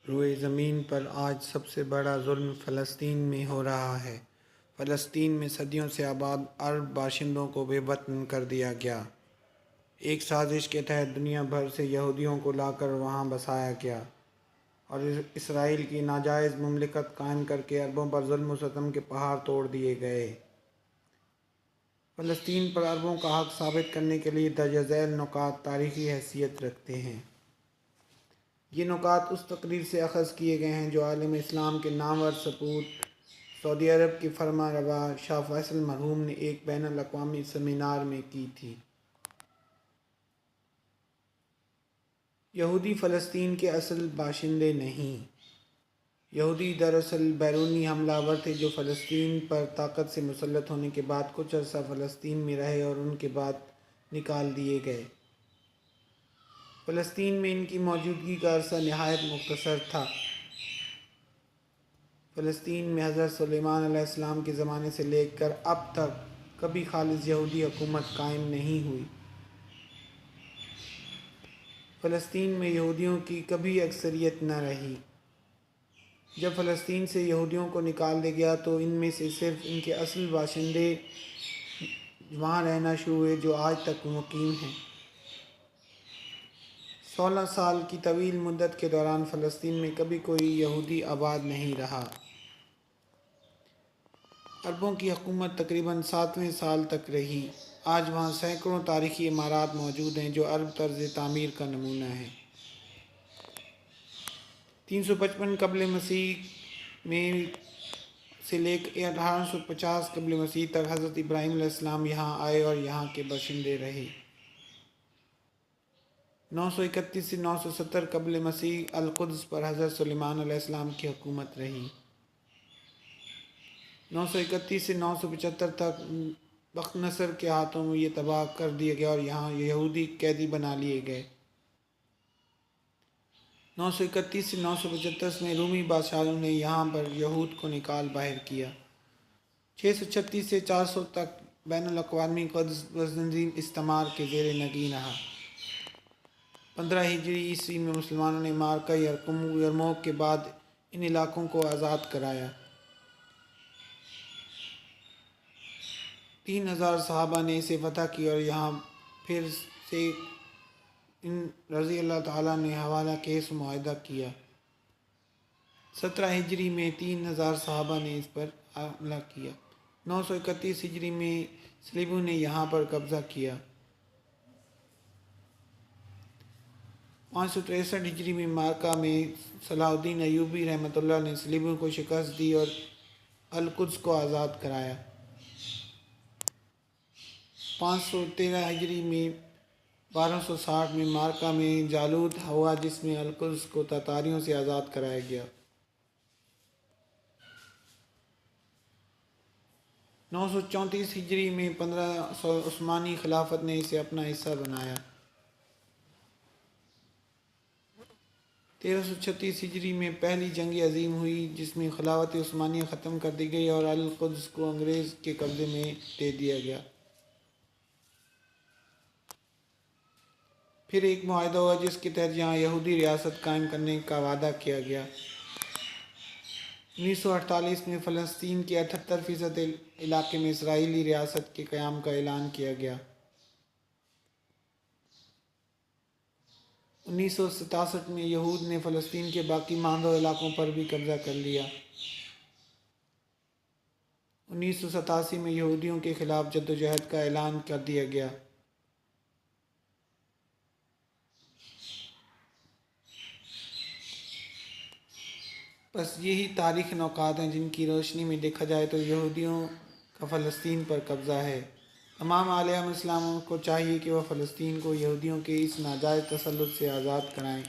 روئے زمین پر آج سب سے بڑا ظلم فلسطین میں ہو رہا ہے۔ فلسطین میں صدیوں سے آباد عرب باشندوں کو بے وطن کر دیا گیا۔ ایک سازش کے تحت دنیا بھر سے یہودیوں کو لا کر وہاں بسایا گیا اور اسرائیل کی ناجائز مملکت قائم کر کے عربوں پر ظلم و ستم کے پہاڑ توڑ دیے گئے۔ فلسطین پر عربوں کا حق ثابت کرنے کے لیے درج ذیل نکات تاریخی حیثیت رکھتے ہیں۔ یہ نکات اس تقریر سے اخذ کیے گئے ہیں جو عالم اسلام کے نامور سپوت سعودی عرب کے فرما روا شاہ فیصل مرحوم نے ایک بین الاقوامی سیمینار میں کی تھی۔ یہودی فلسطین کے اصل باشندے نہیں۔ یہودی دراصل بیرونی حملہ آور تھے جو فلسطین پر طاقت سے مسلط ہونے کے بعد کچھ عرصہ فلسطین میں رہے اور ان کے بعد نکال دیے گئے۔ فلسطین میں ان کی موجودگی کا عرصہ نہایت مختصر تھا۔ فلسطین میں حضرت سلیمان علیہ السلام کے زمانے سے لے کر اب تک کبھی خالص یہودی حکومت قائم نہیں ہوئی۔ فلسطین میں یہودیوں کی کبھی اکثریت نہ رہی۔ جب فلسطین سے یہودیوں کو نکال دیا گیا تو ان میں سے صرف ان کے اصل باشندے وہاں رہنا شروع ہوئے جو آج تک مقیم ہیں۔ 16 سال کی طویل مدت کے دوران فلسطین میں کبھی کوئی یہودی آباد نہیں رہا۔ عربوں کی حکومت تقریباً 7ویں سال تک رہی۔ آج وہاں سینکڑوں تاریخی عمارات موجود ہیں جو عرب طرز تعمیر کا نمونہ ہیں۔ 355 قبل مسیح میں سے لے کر 1850 قبل مسیح تک حضرت ابراہیم علیہ السلام یہاں آئے اور یہاں کے باشندے رہے۔ 931 سے 970 قبل مسیح القدس پر حضرت سلیمان علیہ السلام کی حکومت رہی۔ 931 سے 975 تک بخت نصر کے ہاتھوں میں یہ تباہ کر دیا گیا اور یہاں یہودی قیدی بنا لیے گئے۔ 931 سے 975 میں رومی بادشاہوں نے یہاں پر یہود کو نکال باہر کیا۔ 636 سے 400 تک بین الاقوامی قدس بزنطین استعمار کے زیر نگین رہا۔ 15 ہجری عیسوی میں مسلمانوں نے معرکہ یرموک کے بعد ان علاقوں کو آزاد کرایا۔ 3000 صحابہ نے اسے فتح کیا اور یہاں پھر سے ان رضی اللہ تعالیٰ نے حوالہ کیس معاہدہ کیا۔ 17 ہجری میں 3000 صحابہ نے اس پر حملہ کیا۔ 931 ہجری میں صلیبوں نے یہاں پر قبضہ کیا۔ 563 ہجری میں معرکہ میں صلاح الدین ایوبی رحمۃ اللہ نے صلیبوں کو شکست دی اور القدس کو آزاد کرایا۔ 513 ہجری میں 1260 میں معرکہ میں جالوت ہوا جس میں القدس کو تاتاریوں سے آزاد کرایا گیا۔ 934 ہجری میں 1500 عثمانی خلافت نے اسے اپنا حصہ بنایا۔ 1336 ہجری میں پہلی جنگ عظیم ہوئی جس میں خلافت عثمانیہ ختم کر دی گئی اور القدس کو انگریز کے قبضے میں دے دیا گیا۔ پھر ایک معاہدہ ہوا جس کے تحت یہاں یہودی ریاست قائم کرنے کا وعدہ کیا گیا۔ 1948 میں فلسطین کے 78% علاقے میں اسرائیلی ریاست کے قیام کا اعلان کیا گیا۔ 1967 میں یہود نے فلسطین کے باقی ماندہ علاقوں پر بھی قبضہ کر لیا۔ 1987 میں یہودیوں کے خلاف جدوجہد کا اعلان کر دیا گیا۔ بس یہی تاریخ نکات ہیں جن کی روشنی میں دیکھا جائے تو یہودیوں کا فلسطین پر قبضہ ہے۔ تمام عالم اسلام کو چاہیے کہ وہ فلسطین کو یہودیوں کے اس ناجائز تسلط سے آزاد کرائیں۔